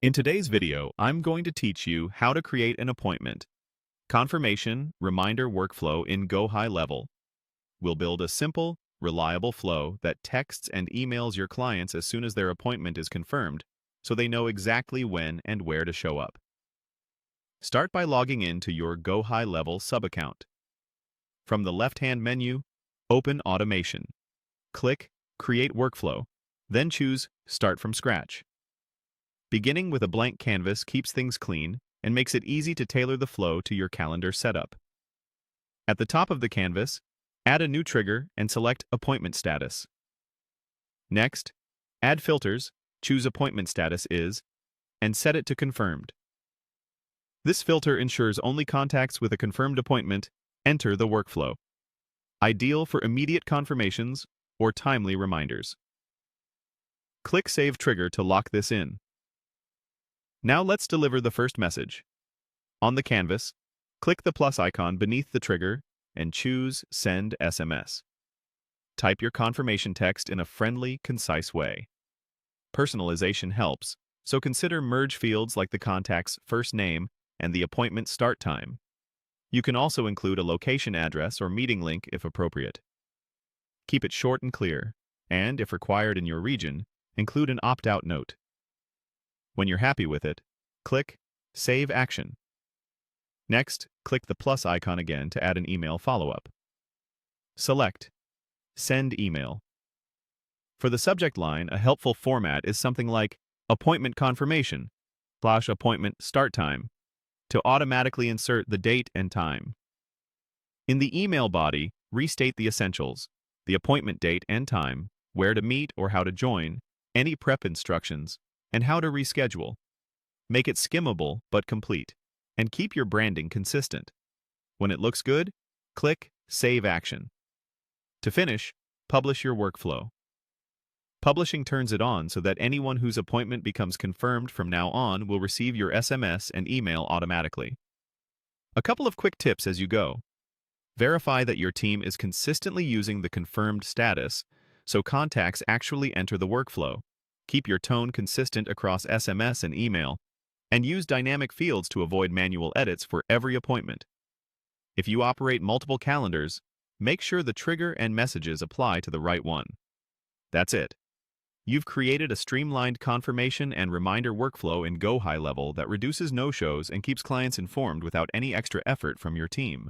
In today's video, I'm going to teach you how to create an appointment. Confirmation reminder workflow in GoHighLevel. We'll build a simple, reliable flow that texts and emails your clients as soon as their appointment is confirmed, so they know exactly when and where to show up. Start by logging in to your GoHighLevel sub-account. From the left-hand menu, open Automation. Click Create Workflow, then choose Start from Scratch. Beginning with a blank canvas keeps things clean and makes it easy to tailor the flow to your calendar setup. At the top of the canvas, add a new trigger and select Appointment Status. Next, add filters, choose Appointment Status is, and set it to Confirmed. This filter ensures only contacts with a confirmed appointment enter the workflow. Ideal for immediate confirmations or timely reminders. Click Save Trigger to lock this in. Now let's deliver the first message. On the canvas, click the plus icon beneath the trigger and choose Send SMS. Type your confirmation text in a friendly, concise way. Personalization helps, so consider merge fields like the contact's first name and the appointment start time. You can also include a location address or meeting link if appropriate. Keep it short and clear, and, if required in your region, include an opt-out note. When you're happy with it, click Save Action. Next, click the plus icon again to add an email follow-up. Select Send Email. For the subject line, a helpful format is something like Appointment Confirmation / Appointment Start Time to automatically insert the date and time. In the email body, restate the essentials, the appointment date and time, where to meet or how to join, any prep instructions, and how to reschedule. Make it skimmable but complete, and keep your branding consistent. When it looks good, click Save Action. To finish, publish your workflow. Publishing turns it on so that anyone whose appointment becomes confirmed from now on will receive your SMS and email automatically. A couple of quick tips as you go. Verify that your team is consistently using the confirmed status, so contacts actually enter the workflow. Keep your tone consistent across SMS and email, and use dynamic fields to avoid manual edits for every appointment. If you operate multiple calendars, make sure the trigger and messages apply to the right one. That's it. You've created a streamlined confirmation and reminder workflow in GoHighLevel that reduces no-shows and keeps clients informed without any extra effort from your team.